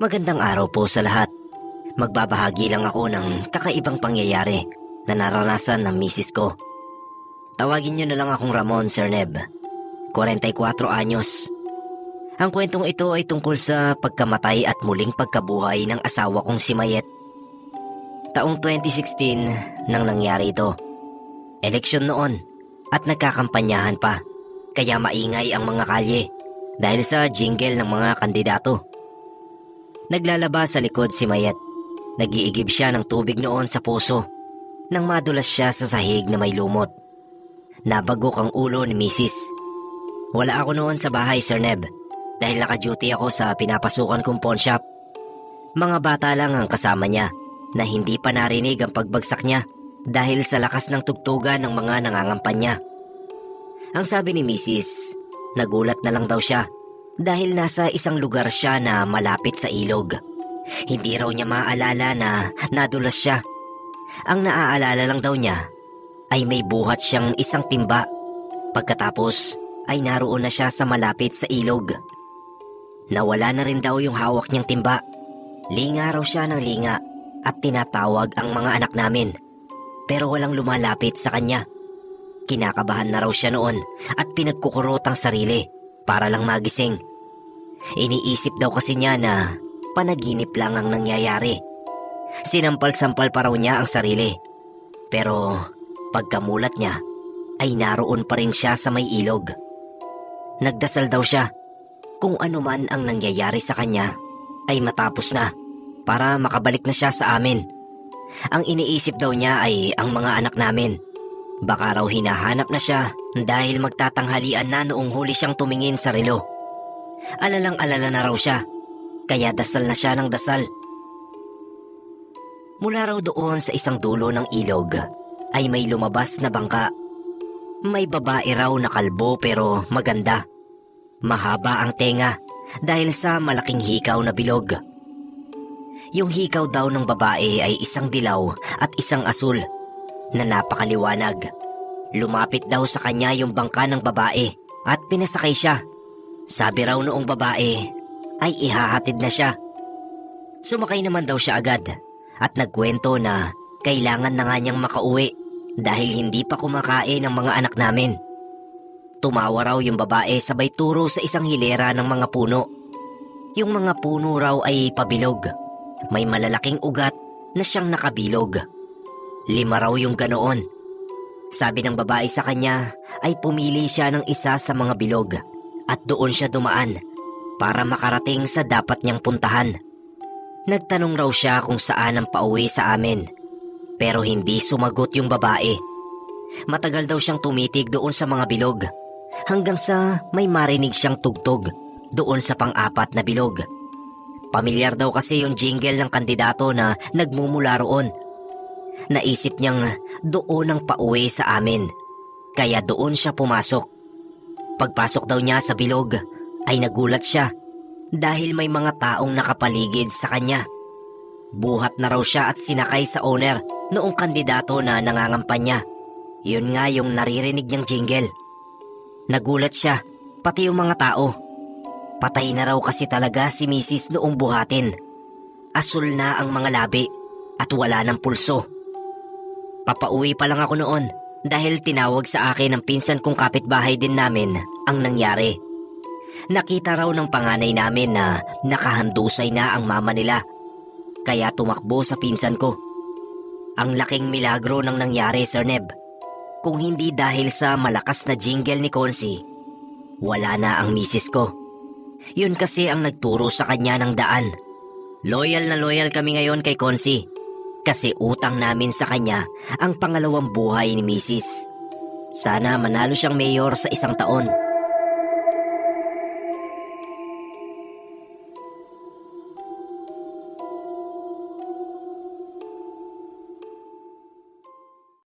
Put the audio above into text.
Magandang araw po sa lahat. Magbabahagi lang ako ng kakaibang pangyayari na naranasan ng misis ko. Tawagin niyo na lang akong Ramon, Sir Neb. 44 anyos. Ang kwentong ito ay tungkol sa pagkamatay at muling pagkabuhay ng asawa kong si Mayet. Taong 2016 nang nangyari ito. Eleksyon noon at nagkakampanyahan pa, kaya maingay ang mga kalye dahil sa jingle ng mga kandidato. Naglalaba sa likod si Mayet. Nag-iigib siya ng tubig noon sa puso nang madulas siya sa sahig na may lumot. Nabagok ang ulo ni Mrs. Wala ako noon sa bahay, Sir Neb, dahil naka-duty ako sa pinapasukan kong pawn shop. Mga bata lang ang kasama niya na hindi pa narinig ang pagbagsak niya dahil sa lakas ng tugtugan ng mga nangangampanya. Ang sabi ni Mrs., nagulat na lang daw siya dahil nasa isang lugar siya na malapit sa ilog. Hindi raw niya maaalala na nadulas siya. Ang naaalala lang daw niya ay may buhat siyang isang timba. Pagkatapos ay naroon na siya sa malapit sa ilog. Nawala na rin daw yung hawak niyang timba. Linga raw siya ng linga at tinatawag ang mga anak namin. Pero walang lumalapit sa kanya. Kinakabahan na raw siya noon at pinagkukurot ang sarili para lang magising. Iniisip daw kasi niya na panaginip lang ang nangyayari. Sinampal-sampal pa raw niya ang sarili. Pero pagkamulat niya ay naroon pa rin siya sa may ilog. Nagdasal daw siya kung ano man ang nangyayari sa kanya ay matapos na para makabalik na siya sa amin. Ang iniisip daw niya ay ang mga anak namin. Baka raw hinahanap na siya dahil magtatanghalian na noong huli siyang tumingin sa relo. Alalang-alala na raw siya, kaya dasal na siya ng dasal. Mula raw doon sa isang dulo ng ilog ay may lumabas na bangka. May babae raw na kalbo pero maganda. Mahaba ang tenga dahil sa malaking hikaw na bilog. Yung hikaw daw ng babae ay isang dilaw at isang asul na napakaliwanag. Lumapit daw sa kanya yung bangka ng babae at pinasakay siya. Sabi raw noong babae ay ihahatid na siya. Sumakay naman daw siya agad at nagkwento na kailangan na nga niyang makauwi dahil hindi pa kumakain ang mga anak namin. Tumawa raw yung babae sabay turo sa isang hilera ng mga puno. Yung mga puno raw ay pabilog. May malalaking ugat na siyang nakabilog. 5 raw yung ganoon. Sabi ng babae sa kanya ay pumili siya ng isa sa mga bilog at doon siya dumaan para makarating sa dapat niyang puntahan. Nagtanong raw siya kung saan ang pauwi sa amin, pero hindi sumagot yung babae. Matagal daw siyang tumitig doon sa mga bilog hanggang sa may marinig siyang tugtog doon sa pang-4 na bilog. Pamilyar daw kasi yung jingle ng kandidato na nagmumula roon. Naisip niyang doon ang pauwi sa amin, kaya doon siya pumasok. Pagpasok daw niya sa bilog ay nagulat siya dahil may mga taong nakapaligid sa kanya. Buhat na raw siya at sinakay sa owner noong kandidato na nangangampanya. Yun nga yung naririnig niyang jingle. Nagulat siya, pati yung mga tao. Patay na raw kasi talaga si Mrs. noong buhatin. Asul na ang mga labi at wala ng pulso. Papauwi pa lang ako noon dahil tinawag sa akin ng pinsan kong kapitbahay din namin ang nangyari. Nakita raw ng panganay namin na nakahandusay na ang mama nila, kaya tumakbo sa pinsan ko. Ang laking milagro ng nangyari, Sir Neb. Kung hindi dahil sa malakas na jingle ni Consi, wala na ang misis ko. Yun kasi ang nagturo sa kanya ng daan. Loyal na loyal kami ngayon kay Consi kasi utang namin sa kanya ang pangalawang buhay ni misis. Sana manalo siyang mayor sa isang taon.